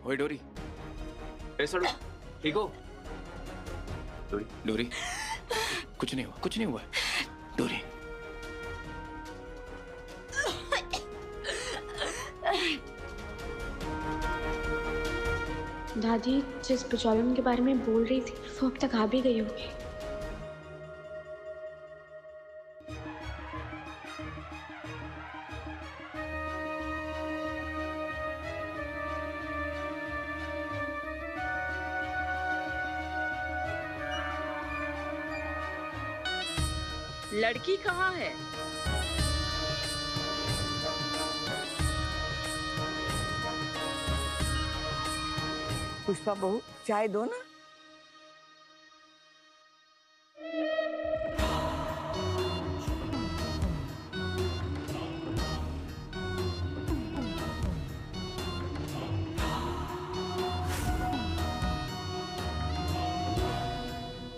ओए डोरी, ए सड़ू, ठीक हो? डोरी, डोरी, कुछ नहीं हुआ, कुछ नहीं हुआ। डोरी, दादी जिस बिचौलियों के बारे में बोल रही थी वो अब तक आ भी गई होगी। लड़की कहाँ है? पुष्पा बहू, चाय दो ना।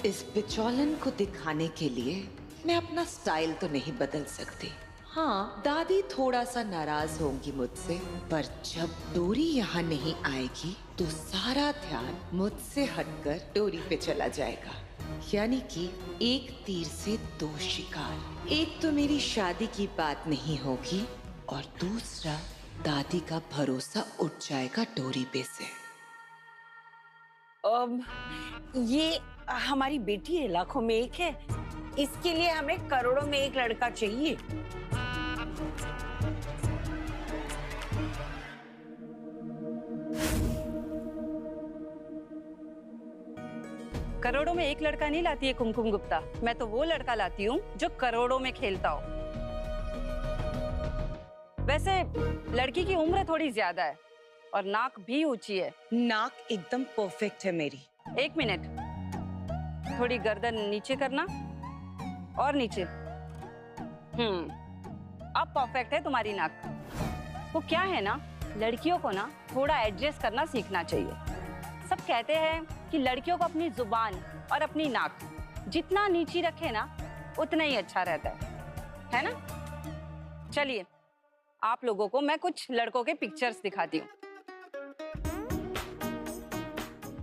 इस बिचौलन को दिखाने के लिए मैं अपना स्टाइल तो नहीं बदल सकती। हाँ, दादी थोड़ा सा नाराज होंगी मुझसे, पर जब डोरी यहाँ नहीं आएगी तो सारा ध्यान मुझसे हटकर डोरी पे चला जाएगा। यानी कि एक तीर से दो शिकार। एक तो मेरी शादी की बात नहीं होगी और दूसरा दादी का भरोसा उठ जाएगा डोरी पे से। ये हमारी बेटी है, लाखों में एक है, इसके लिए हमें करोड़ों में एक लड़का चाहिए। करोड़ों में एक लड़का नहीं लाती है कुमकुम गुप्ता, मैं तो वो लड़का लाती हूँ जो करोड़ों में खेलता हो। वैसे लड़की की उम्र थोड़ी ज्यादा है और नाक भी ऊंची है। नाक एकदम परफेक्ट है मेरी। एक मिनट, थोड़ी गर्दन नीचे करना और नीचे। अब परफेक्ट है तुम्हारी नाक। वो क्या है ना, लड़कियों को ना थोड़ा एडजस्ट करना सीखना चाहिए। सब कहते हैं कि लड़कियों को अपनी जुबान और अपनी नाक जितना नीची रखे ना उतना ही अच्छा रहता है ना? चलिए आप लोगों को मैं कुछ लड़कों के पिक्चर्स दिखाती हूँ।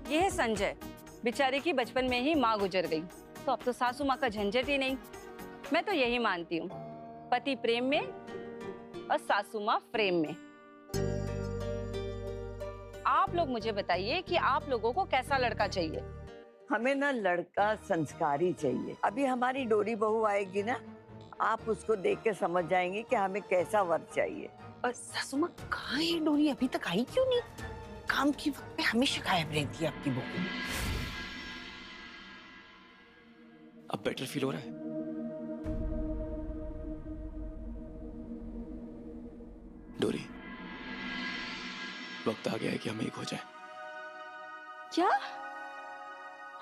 ये है संजय, बेचारे की बचपन में ही माँ गुजर गई, तो अब तो सासू माँ का झंझट ही नहीं। मैं तो यही मानती हूँ, पति प्रेम में और सासू माँ फ्रेम में। आप लोग मुझे बताइए कि आप लोगों को कैसा लड़का चाहिए? हमें ना लड़का संस्कारी चाहिए। अभी हमारी डोरी बहू आएगी ना, आप उसको देख के समझ जाएंगे कि हमें कैसा वर चाहिए। और सासू माँ कहाँ है डोरी? अभी तक आई क्यों नहीं? काम के वक्त पे हमेशा गायब रहती है आपकी बहू। अब बेटर फील हो रहा है? डोरी, वक्त आ गया है कि हम एक हो जाएं। क्या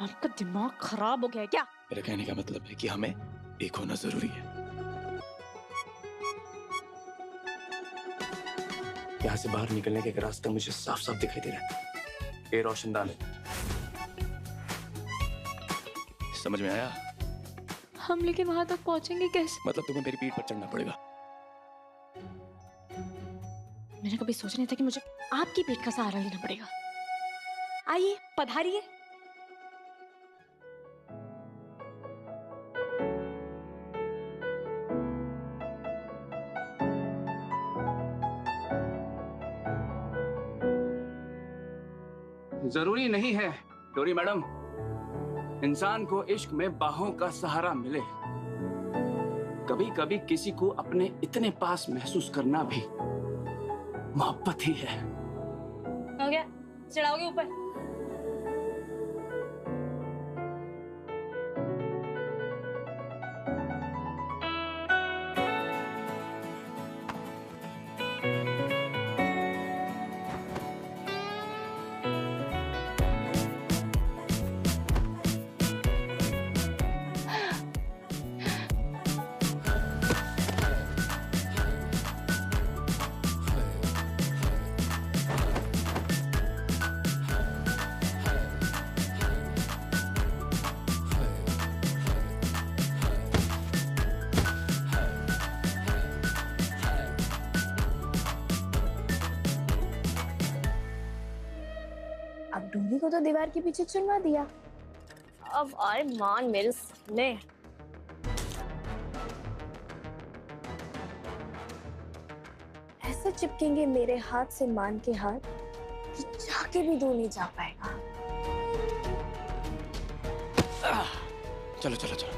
आपका दिमाग खराब हो गया है क्या? मेरा कहने का मतलब है कि हमें एक होना जरूरी है। यहाँ से बाहर निकलने का एक रास्ता मुझे साफ साफ दिखाई दे रहा है। ये रोशनदान है, समझ में आया? हम लेकिन वहां तक पहुंचेंगे कैसे? मतलब तुम्हें मेरी पीठ पर चढ़ना पड़ेगा। मैंने कभी सोचा नहीं था कि मुझे आपकी पीठ का सहारा लेना पड़ेगा। आइए, पधारिए। जरूरी नहीं है डोरी मैडम, इंसान को इश्क में बाहों का सहारा मिले। कभी कभी किसी को अपने इतने पास महसूस करना भी मोहब्बत ही है। हो गया, चढ़ाओगे ऊपर? अब डोरी को तो दीवार के पीछे चुनवा दिया, अब आए मान मेरे सामने। ऐसे चिपकेंगे मेरे हाथ से मान के हाथ कि जाके भी दूर नहीं जा पाएगा। चलो चलो चलो।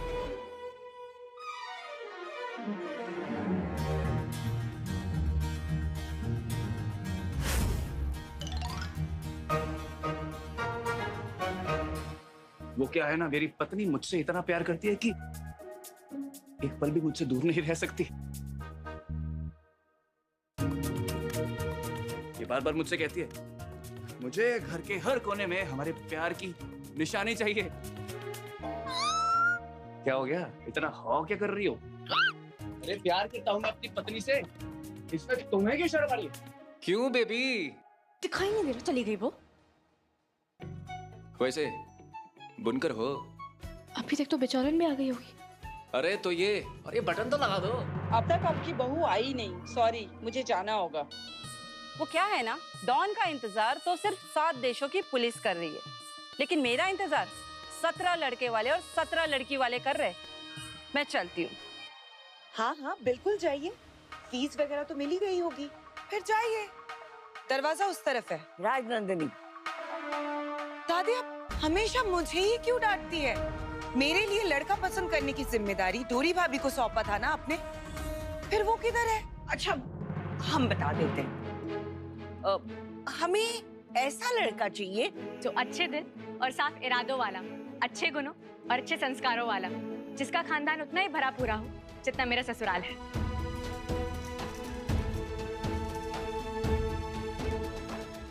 वो क्या है ना, मेरी पत्नी मुझसे इतना प्यार करती है कि एक पल भी मुझसे दूर नहीं रह सकती। ये बार बार मुझसे कहती है मुझे घर के हर कोने में हमारे प्यार की निशानी चाहिए। क्या हो गया, इतना हौ क्या कर रही हो? अरे प्यार करता हूँ मैं अपनी पत्नी से, इसमें तुम्हें क्या शर्म आ रही है? क्यों बेबी? दिखाई नहीं दे रहा, चली गई वो। वैसे बुनकर हो? अभी तक तो बेचौलन में आ गई होगी। अरे तो ये बटन तो लगा दो। अब तक आपकी बहू आई नहीं, सॉरी मुझे जाना होगा। वो क्या है ना, डॉन का इंतजार तो सिर्फ 7 देशों की पुलिस कर रही है, लेकिन मेरा इंतजार 17 लड़के वाले और 17 लड़की वाले कर रहे। मैं चलती हूँ। हाँ हाँ बिल्कुल जाइए, फीस वगैरह तो मिल ही गई होगी, फिर जाइए। दरवाजा उस तरफ है। राजनंदिनी, दादी आप हमेशा मुझे ही क्यों डांटती है? मेरे लिए लड़का पसंद करने की जिम्मेदारी डोरी भाभी को सौंपा था ना आपने, फिर वो किधर है? अच्छा हम बता देते हैं, हमें ऐसा लड़का चाहिए जो अच्छे दिल और साफ इरादों वाला, अच्छे गुणों और अच्छे संस्कारों वाला, जिसका खानदान उतना ही भरा पूरा हो जितना मेरा ससुराल है।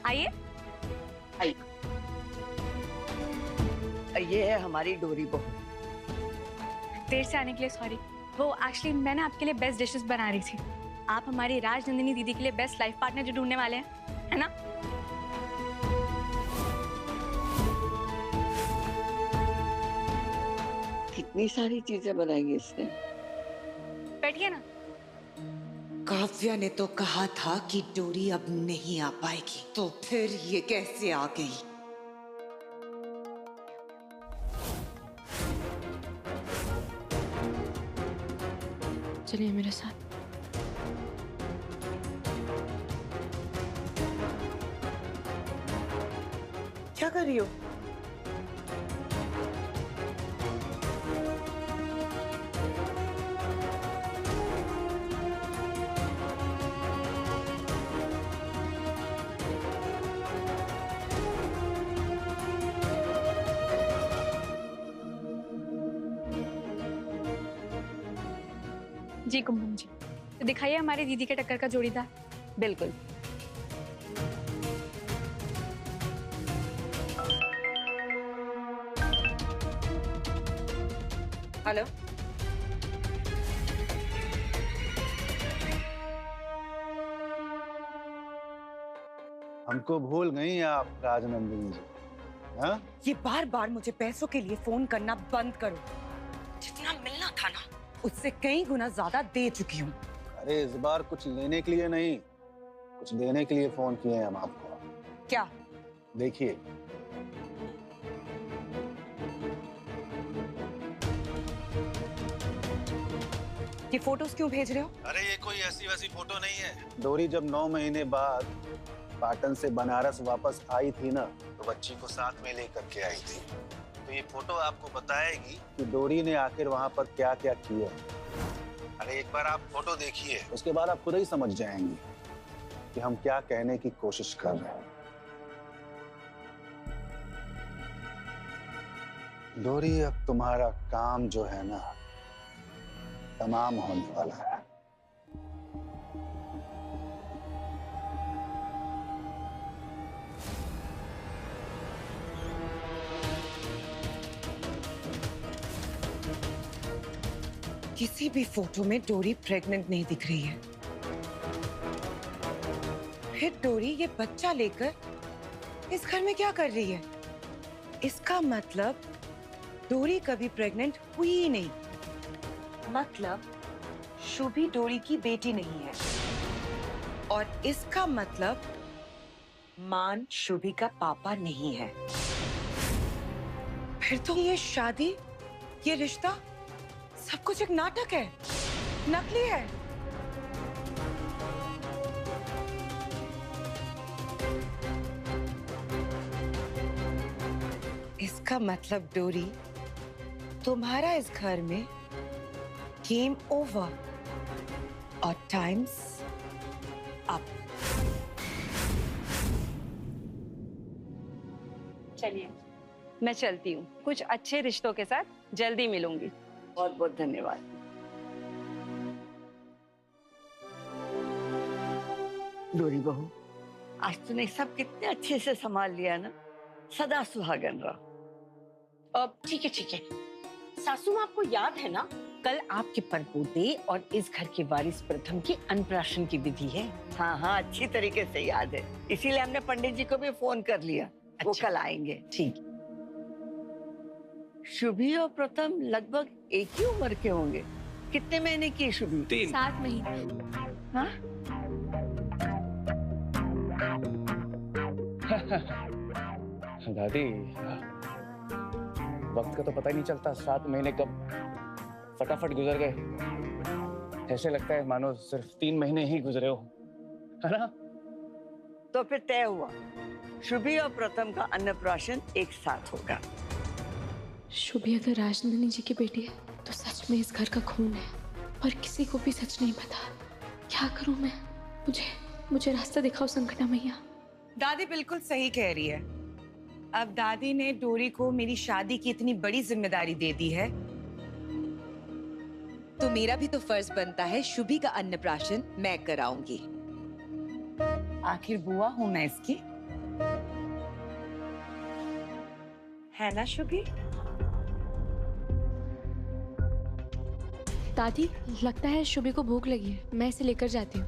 आइए। आई। ये है हमारी डोरी बहू। देर से आने के लिए सॉरी। वो एक्चुअली मैं ना आपके लिए बेस्ट डिशेस बना रही थी। आप हमारी राजनंदिनी दीदी के लिए बेस्ट लाइफ पार्टनर जो ढूंढने वाले हैं, है ना? कितनी सारी चीजें बनाई इसने। बैठिए ना। काव्या ने तो कहा था कि डोरी अब नहीं आ पाएगी, तो फिर ये कैसे आ गई? चलिए मेरे साथ। क्या कर रही हो? जी कुमकुम जी, तो दिखाइए हमारी दीदी के टक्कर का जोड़ीदार। बिल्कुल। हेलो, हमको भूल गई आप राजनंदिनी जी? हाँ? ये बार बार मुझे पैसों के लिए फोन करना बंद करो। जितना मिलना था ना उससे कई गुना ज्यादा दे चुकी हूँ। अरे इस बार कुछ लेने के लिए नहीं, कुछ देने के लिए फोन किए हैं हम आपको। क्या? देखिए, ये फोटोज क्यों भेज रहे हो? अरे ये कोई ऐसी वैसी फोटो नहीं है। डोरी जब 9 महीने बाद पाटन से बनारस वापस आई थी ना, तो बच्ची को साथ में लेकर के आई थी। तो ये फोटो आपको बताएगी कि डोरी ने आखिर वहां पर क्या क्या किया। अरे एक बार आप फोटो देखिए, उसके बाद आप खुद ही समझ जाएंगे कि हम क्या कहने की कोशिश कर रहे हैं। डोरी, अब तुम्हारा काम जो है ना तमाम होने वाला है। किसी भी फोटो में डोरी प्रेग्नेंट नहीं दिख रही है। फिर डोरी ये बच्चा लेकर इस घर में क्या कर रही है? इसका मतलब डोरी कभी प्रेग्नेंट हुई ही नहीं। मतलब शुभी डोरी की बेटी नहीं है। और इसका मतलब मान शुभी का पापा नहीं है। फिर तो ये शादी, ये रिश्ता, सब कुछ एक नाटक है, नकली है। इसका मतलब डोरी, तुम्हारा इस घर में गेम ओवर और टाइम्स अप। चलिए मैं चलती हूँ, कुछ अच्छे रिश्तों के साथ जल्दी मिलूंगी। बहुत बहुत धन्यवाद। डोरी बहू, आज तूने सब कितने अच्छे से संभाल लिया ना। सदा सुहागन रहो। ठीक है ठीक है। सासू माँ, आपको याद है ना, कल आपके परपोते और इस घर के वारिस प्रथम की अन्नप्राशन की विधि है। हाँ हाँ, अच्छी तरीके से याद है, इसीलिए हमने पंडित जी को भी फोन कर लिया। वो अच्छा। कल आएंगे। ठीक। शुभी और प्रथम लगभग एक ही उम्र के होंगे। कितने महीने की है शुभी? 7 महीने। हाँ? दादी, वक्त का तो पता ही नहीं चलता, 7 महीने कब फटाफट गुजर गए। ऐसे लगता है मानो सिर्फ 3 महीने ही गुजरे हो, है ना? तो फिर तय हुआ, शुभी और प्रथम का अन्नप्राशन एक साथ होगा। शुभी अगर राजनंदिनी जी की बेटी है तो सच में इस घर का खून है, पर किसी को भी सच नहीं पता। क्या करूं मैं? मुझे रास्ता दिखाओ संकटा मैया। दादी बिल्कुल सही कह रही है। अब दादी ने डोरी को मेरी शादी की इतनी बड़ी जिम्मेदारी दे दी है, तो मेरा भी तो फर्ज बनता है शुभी का अन्नप्राशन मैं कराऊंगी। आखिर बुआ हूं मैं इसकी, है ना शुभी? दादी, लगता है शुभी को भूख लगी है, मैं इसे लेकर जाती हूँ।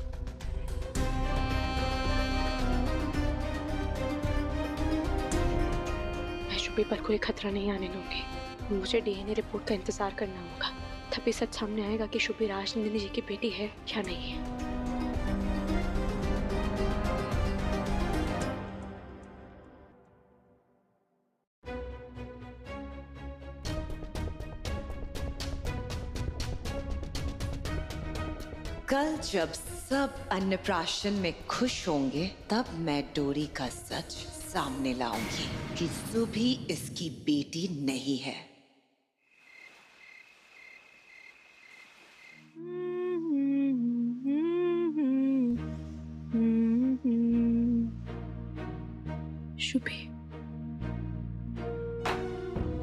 मैं शुभी पर कोई खतरा नहीं आने दूंगी। मुझे डीएनए रिपोर्ट का इंतजार करना होगा, तभी सच सामने आएगा कि शुभी राजनंदिनी जी की बेटी है या नहीं है। कल जब सब अन्नप्राशन में खुश होंगे, तब मैं डोरी का सच सामने लाऊंगी कि शुभी इसकी बेटी नहीं है। शुभी,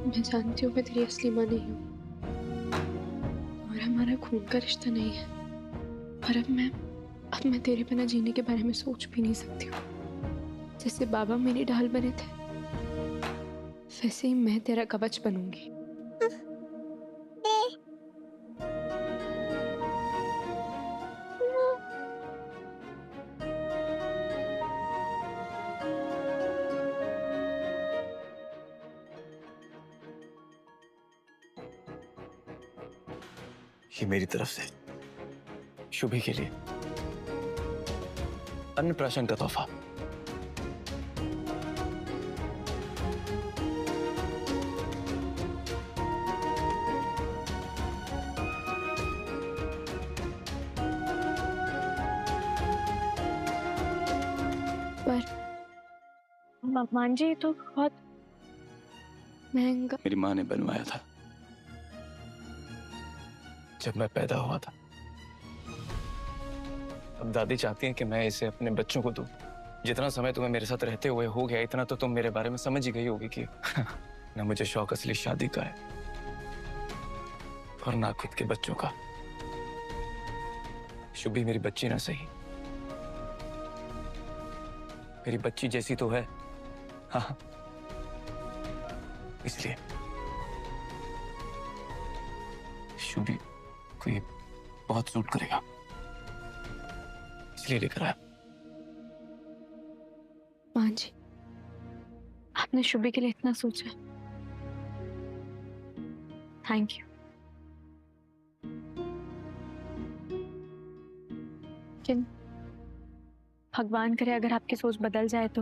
मैं जानती हूँ मैं तेरी असली माँ नहीं हूँ और हमारा खून का रिश्ता नहीं है, पर अब मैं तेरे बिना जीने के बारे में सोच भी नहीं सकती हूँ। जैसे बाबा मेरी ढाल बने थे, वैसे ही मैं तेरा कवच बनूंगी। ये मेरी तरफ से शुभी के लिए अन्नप्राशन का तोहफा। पर मान जी, तो बहुत महंगा। मेरी माँ ने बनवाया था जब मैं पैदा हुआ था। अब दादी चाहती हैं कि मैं इसे अपने बच्चों को दूं। जितना समय तुम्हें मेरे साथ रहते हुए हो गया, इतना तो तुम मेरे बारे में समझ ही गई होगी कि ना मुझे शौक असली शादी का है और ना खुद के बच्चों का। शुभी मेरी बच्ची ना सही, मेरी बच्ची जैसी तो है। हाँ, इसलिए शुभी को ये बहुत सूट करेगा, इसलिए लेकर आया। मां जी, आपने शुभी के लिए इतना सोचा, थैंक यू। लेकिन भगवान करे अगर आपकी सोच बदल जाए तो।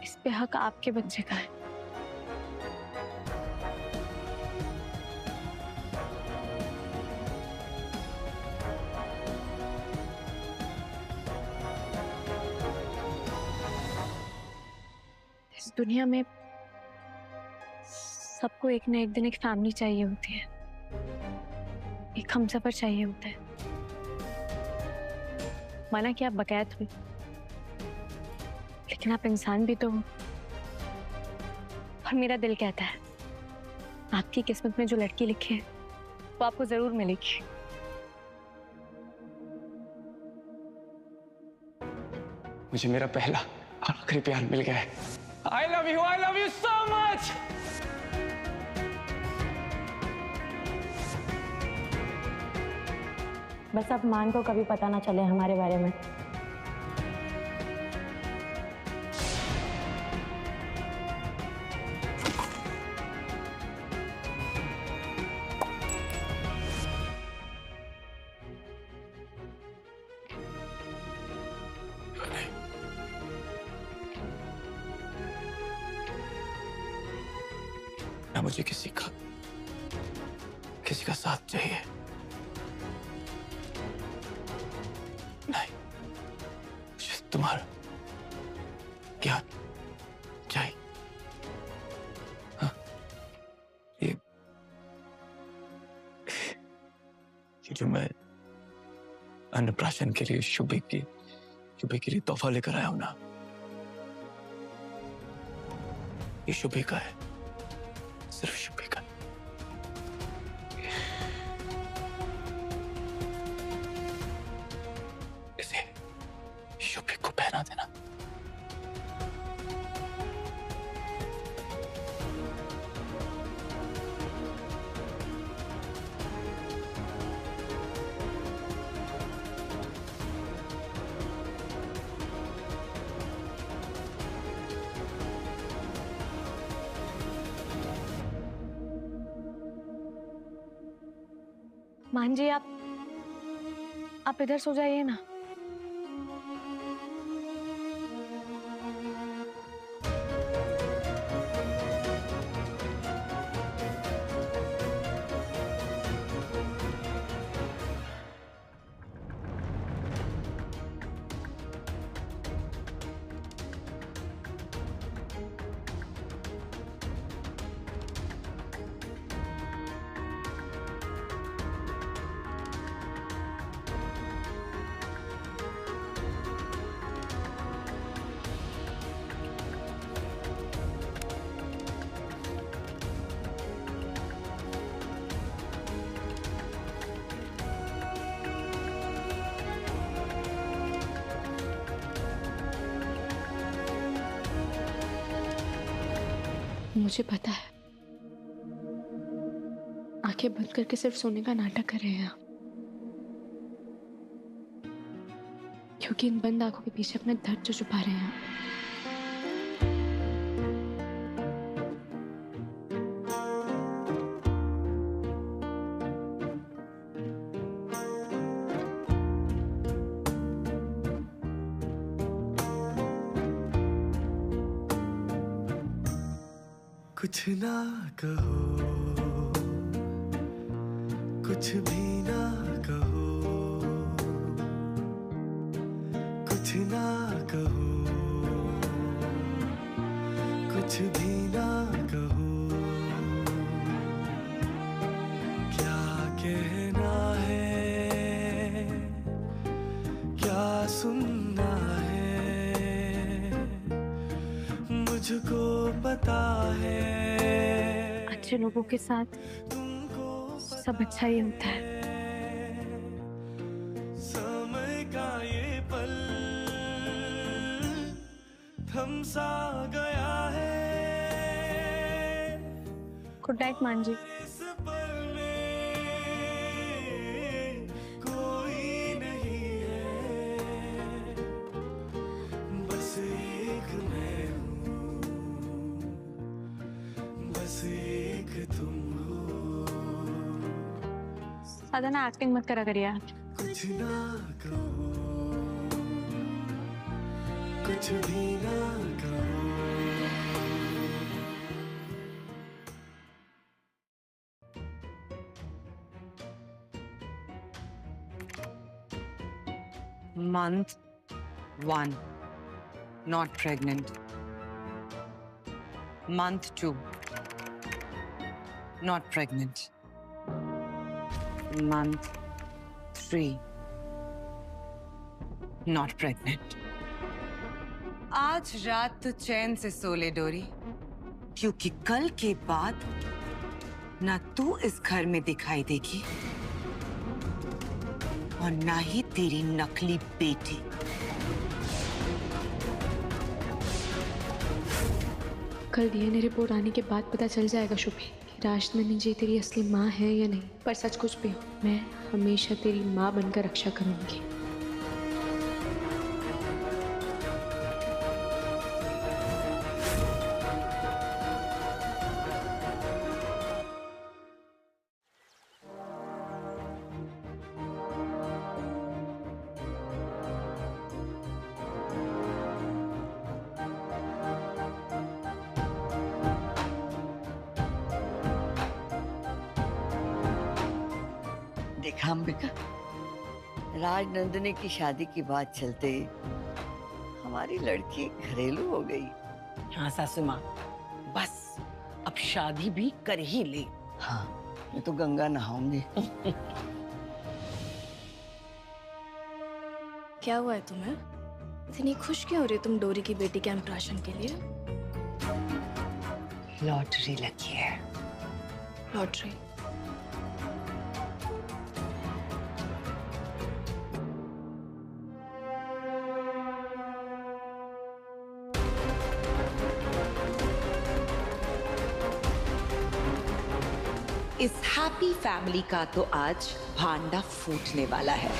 इस पे हक आपके बच्चे का है। इस दुनिया में सबको एक न एक दिन एक फैमिली चाहिए होती है, एक हमसफर चाहिए होता है। माना कि आप बकैत हुई, लेकिन आप इंसान भी तो हो। और मेरा दिल कहता है आपकी किस्मत में जो लड़की लिखी है वो आपको जरूर मिलेगी। मुझे मेरा पहला और आखिरी प्यार मिल गया है। I love you so much! बस अब मान को कभी पता ना चले हमारे बारे में। ना मुझे किसी का साथ चाहिए, नहीं, मुझे तुम्हारा ज्ञान चाहिए। हाँ, ये जो मैं अन्नप्राशन के लिए शुभे के लिए तोहफा लेकर आया हूं ना, ये शुभे का है, सिर्फ शुभे का। इसे शुभे को पहना देना। मान जी, आप इधर सो जाइए ना। मुझे पता है आंखें बंद करके सिर्फ सोने का नाटक कर रहे हैं आप, क्योंकि इन बंद आंखों के पीछे अपना दर्द जो छुपा रहे हैं आप। कुछ ना कहो, कुछ भी ना कहो, कुछ ना कहो, कुछ भी ना कहो। क्या कहना है, क्या सुनना है, मुझको पता है। अच्छे लोगों के साथ सब अच्छा ही होता है। समय का ये पल थम सा गया है। गुड नाइट मान जी। इस पल में कोई नहीं है, बस एक मैं हूँ, बस एक तुम हो। ज्यादा ना एक्टिंग मत करा करिए आप। कुछ ना कहो, कुछ भी ना कहो। Month 1, not pregnant. Month 2, not pregnant. Month 3, not pregnant. आज रात तो चैन से सो ले डोरी, क्योंकि कल के बाद ना तू इस घर में दिखाई देगी और ना ही तेरी नकली बेटी। कल डीएनए रिपोर्ट आने के बाद पता चल जाएगा शुभी कि राजनंदिनी जी तेरी असली माँ है या नहीं। पर सच कुछ भी हो, मैं हमेशा तेरी माँ बनकर रक्षा करूंगी। देखा अंबिका, राजनंदिनी की शादी की बात चलते हमारी लड़की घरेलू हो गई। हाँ सासू माँ, बस अब शादी भी कर ही ले। हाँ, मैं तो गंगा नहाऊंगी। क्या हुआ है तुम्हें? इतनी खुश क्यों हो रही तुम डोरी की बेटी के अंतराशन के लिए? लॉटरी लगी है। लॉटरी? इस हैप्पी फैमिली का तो आज भांडा फूटने वाला है।